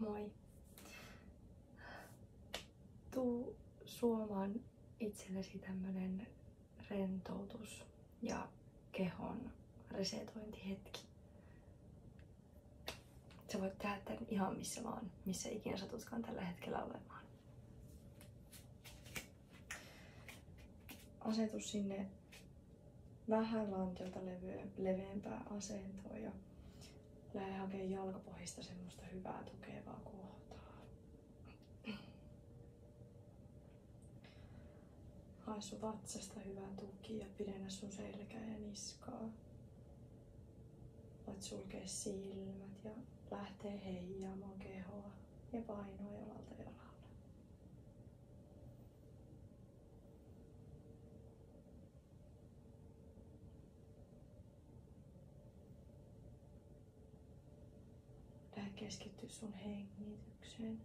Moi! Tuu suomaan itsellesi tämmönen rentoutus ja kehon resetointihetki. Sä voit tehdä tän ihan missä vaan, missä ikinä satutkaan tällä hetkellä olemaan. Asetu sinne vähän lantiolta leveämpää asentoa ja lähde hakemaan jalkapohjista semmoista hyvää tukevaa kohtaa. Hae sun vatsasta hyvää tuki ja pidennä sun selkää ja niskaa. Voit sulkea silmät ja lähtee heijaamaan kehoa ja painoa jalalta jalalle. Lähde keskittyä sun hengitykseen.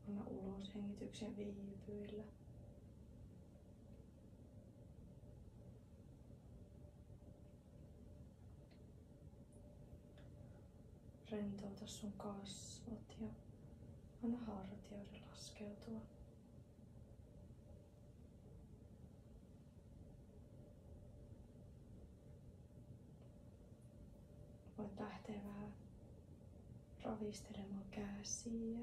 Anna ulos hengityksen viipyillä. Rentouta sun kasvot ja anna hartioiden laskeutua. Voit lähteä vähän ravistelemaan käsiä.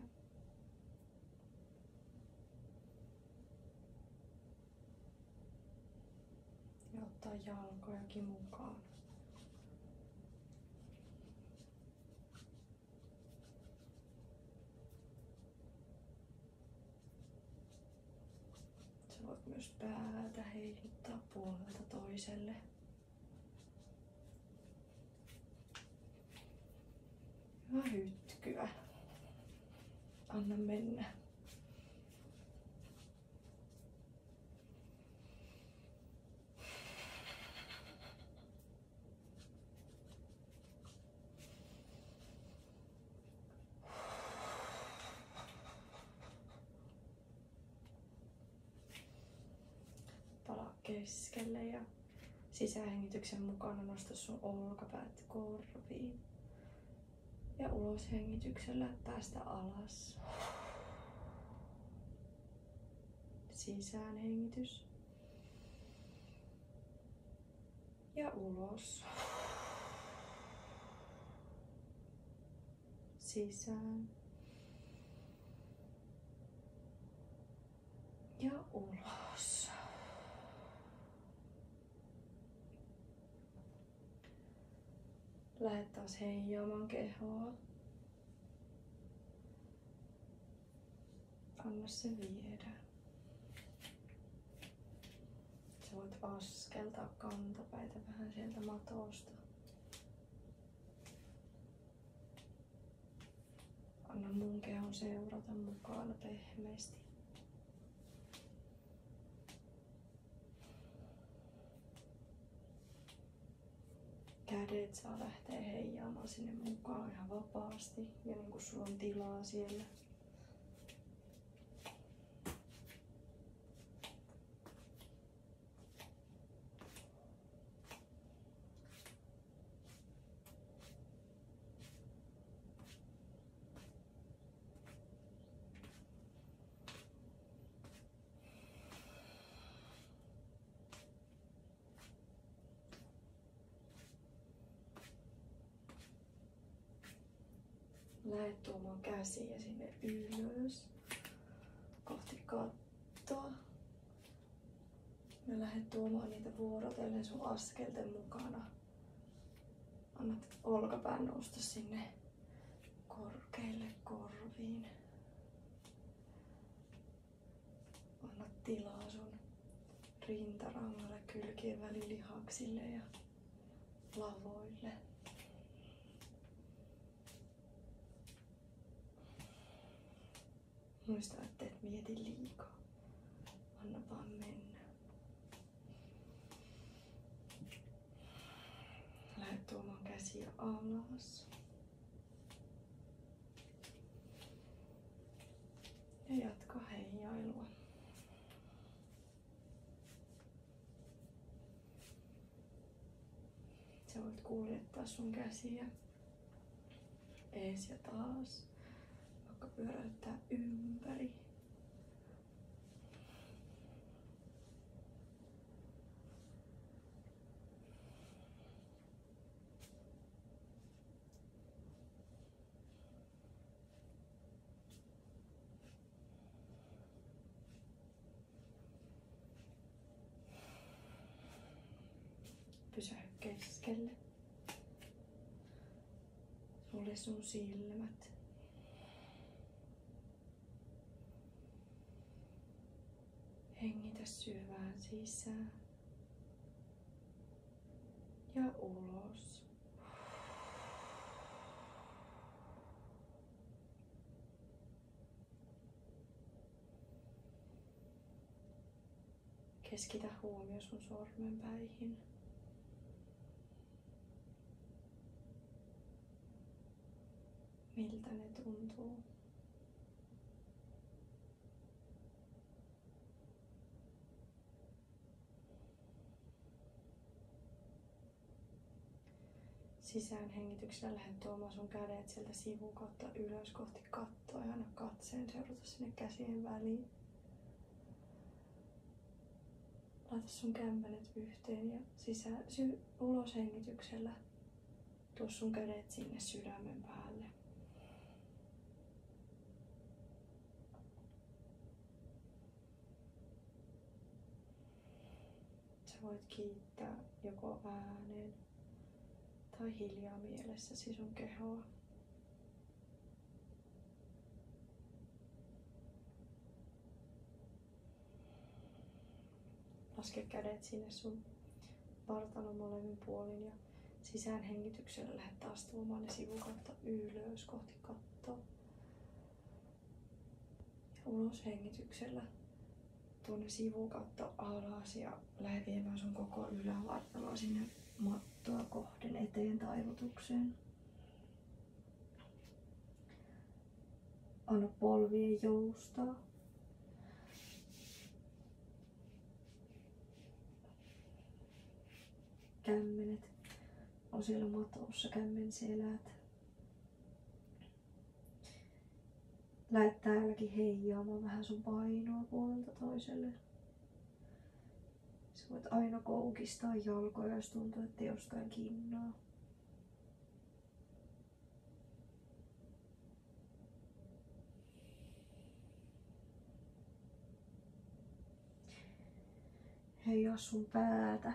Ja ottaa jalkojakin mukaan. Sä voit myös päätä heiluttaa puolelta toiselle. Ja hytkyä. Anna mennä. Palaa keskelle ja sisähengityksen mukana nosta sun olkapäät korviin. Ja ulos hengityksellä päästä alas. Sisään hengitys. Ja ulos. Sisään. Ja ulos. Lähde taas heijaamaan kehoa. Anna se viedä. Sä voit askeltaa kantapäitä vähän sieltä matosta. Anna mun kehon seurata mukana pehmeästi. Kädet saa lähteä heijaamaan sinne mukaan ihan vapaasti ja niin kuin sulla on tilaa siellä. Lähde tuomaan käsiä sinne ylös, kohti kattoa. Ja lähde tuomaan niitä vuorotellen sun askelten mukana. Annat olkapään nousta sinne korkeille korviin. Anna tilaa sun rintarangalle, kylkien välilihaksille ja lavoille. Muista, että et mieti liikaa. Anna vaan mennä. Lähde tuomaan käsiä alas. Ja jatka heijailua. Sä sä voit kuljettaa sun käsiä ees ja taas, vaikka pyöräyttää ympäri. Pysähy keskelle. Sulje sun silmät. Hengitä syvään sisään ja ulos. Keskitä huomio sun sormenpäihin. Miltä ne tuntuu? Sisäänhengityksellä lähdet tuomaan sun kädet sieltä sivun kautta ylös kohti kattoa ja anna katseen seurata sinne käsien väliin. Laita sun kämpänet yhteen ja ulos hengityksellä tuo sun kädet sinne sydämen päälle. Sä voit kiittää joko ääneen tai hiljaa mielessäsi sun kehoa. Laske kädet sinne sun vartalon molemmin puolin ja sisäänhengityksellä lähdet taas tuomaan ne sivukautta ylös kohti kattoa. Ja ulos hengityksellä tuonne sivukatto alas ja lähde viemään sun koko ylävartaloa sinne mattoa kohden eteen taivutukseen. Anna polvien joustaa. Kämmenet on siellä matossa, kämmenselät. Lähet täälläkin heijaamaan vähän sun painoa puolelta toiselle. Sä voit aina koukistaa jalkoja, jos tuntuu, että jostain kinnaa. Heijaa sun päätä.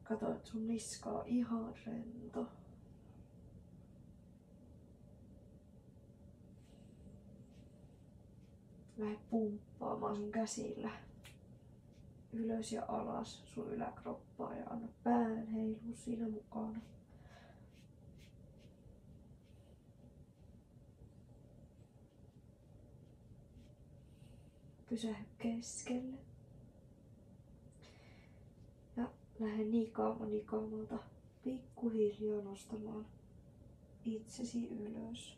Kato, että sun niska on ihan rento. Lähde pumppaamaan sun käsillä ylös ja alas sun yläkroppaa ja anna pään heilua siinä mukana. Pysähy keskelle. Ja lähde nikaamalta pikkuhiljaa nostamaan itsesi ylös.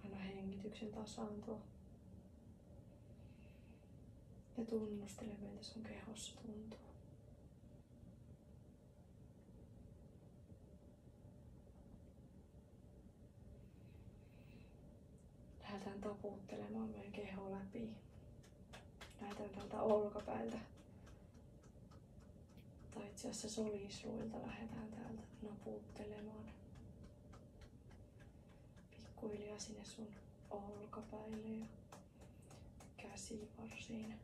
Anna hengityksen tasaantua. Ja tunnustele, miltä sun kehossa tuntuu. Lähdetään taputtelemaan meidän keho läpi. Lähdetään täältä olkapäiltä. Tai itse asiassa solisluilta lähdetään täältä naputtelemaan. Pikkuhiljaa sinne sun olkapäille ja käsivarsiin.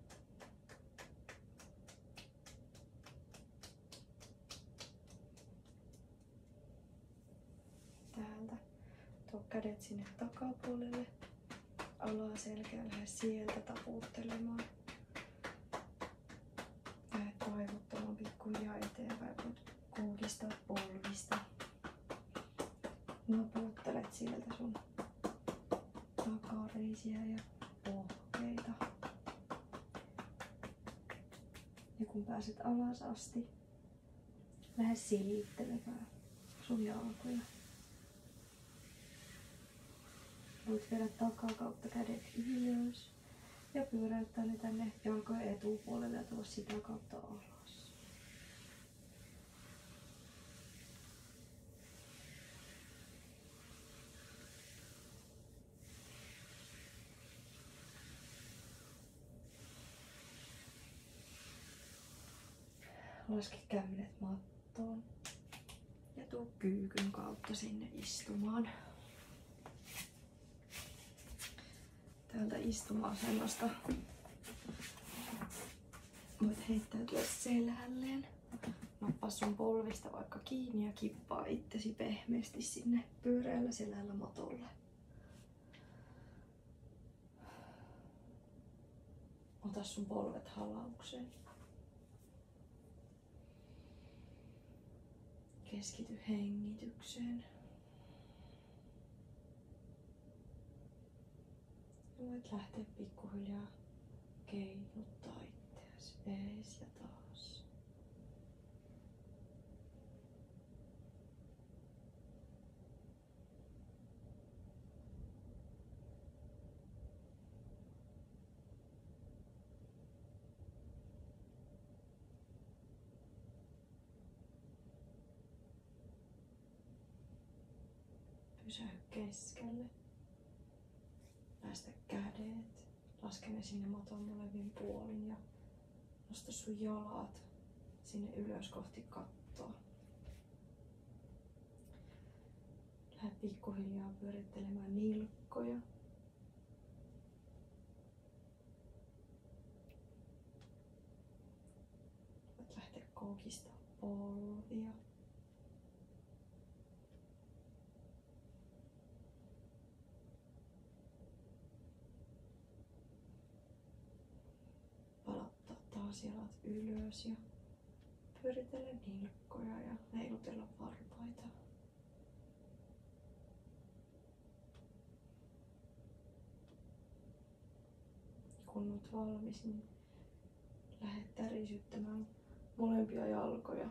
Täältä. Tuo kädet sinne takapuolelle. Alaselkää, lähde sieltä taputtelemaan. Lähde taivuttamaan pikkuhiljaa eteenpäin. Voit koukistaa polvista. Naputtelet sieltä sun takareisiä ja pohkeita. Ja kun pääset alas asti, lähde silittelemään sun jalkoja. Voit viedä takaa kautta kädet ylös ja pyöräyttää ne tänne jalkojen etupuolelle ja tuoda sitä kautta alas. Laske kämmenet mattoon ja tuu kyykyn kautta sinne istumaan. Täältä istuma-asennosta voit heittäytyä selälleen. Nappaa sun polvista vaikka kiinni ja kippaa itsesi pehmeästi sinne pyöreällä selällä matolle. Ota sun polvet halaukseen. Keskity hengitykseen. Voit lähteä pikkuhiljaa keinuttaa itseäsi ees ja taas. Pysähy keskelle. Päästä kädet. Laske ne sinne maton molemmin puolin ja nosta sun jalat sinne ylös kohti kattoa. Lähde pikkuhiljaa pyörittelemään nilkkoja. Voit lähteä kokistaa polvia. Taas jalat ylös ja pyöritellä nilkkoja ja heilutella varpaita. Kun olet valmis, niin lähde tärisyttämään molempia jalkoja.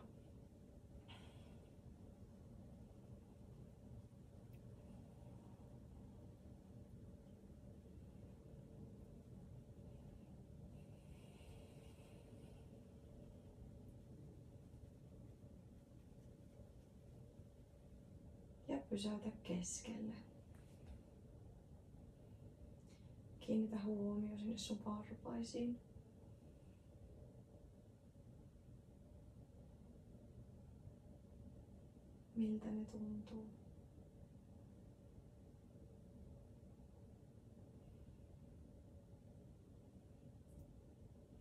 Ja pysäytä keskelle. Kiinnitä huomio sinne sun varpaisiin. Miltä ne tuntuu?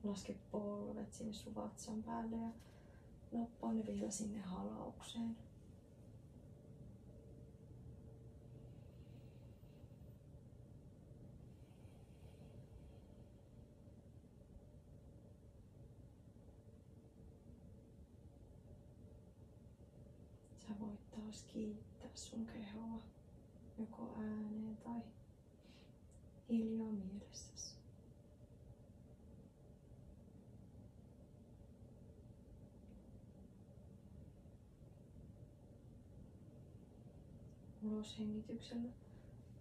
Laske polvet sinne sun vatsan päälle ja nappaa ne vielä sinne halaukseen. Sä voit taas kiittää sun kehoa joko ääneen tai hiljaa mielessäsi. Uloshengityksellä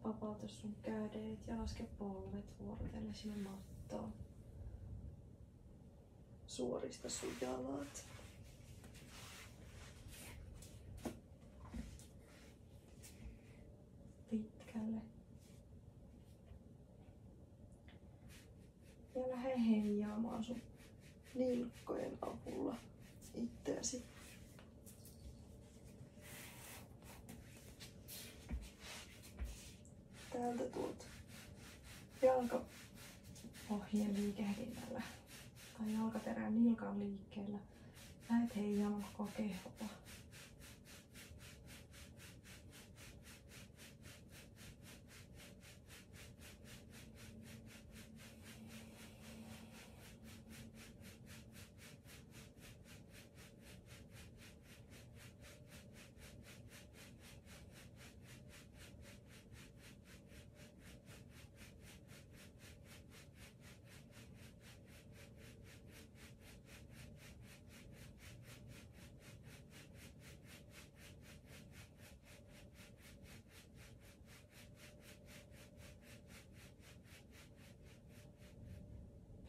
vapauta sun kädet ja laske polvet vuorotellen sinne mattoon. Suorista sun jalat. Pitkälle. Ja lähde heijaamaan sun nilkkojen avulla itseäsi. Täältä tuolta jalkapohjien liikehdinnällä tai jalkaterän nilkan liikkeellä lähdet heijaamaan koko kehoa.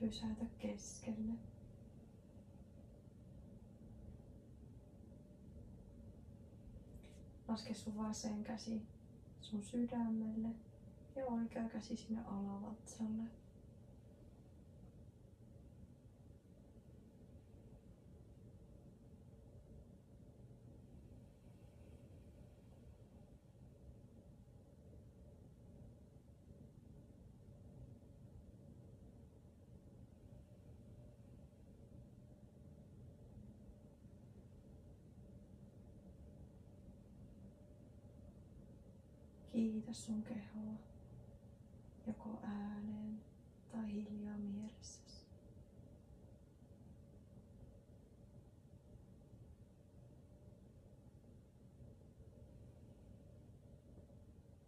pysäytä keskelle. Laske sun vasen käsi sun sydämelle ja oikea käsi sinne alavatsalle. Kiitä sun kehoa, joko ääneen tai hiljaa mielessäsi.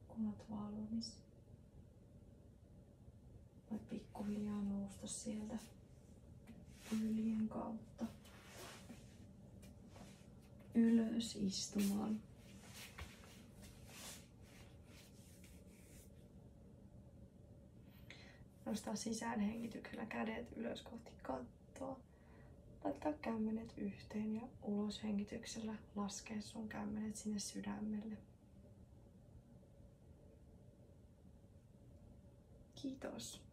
Kun olet valmis, voit pikkuhiljaa nousta sieltä yllien kautta ylös istumaan. Nostaa sisään hengityksellä kädet ylös kohti kattoa. Laittaa kämmenet yhteen ja ulos hengityksellä laskee sun kämmenet sinne sydämelle. Kiitos.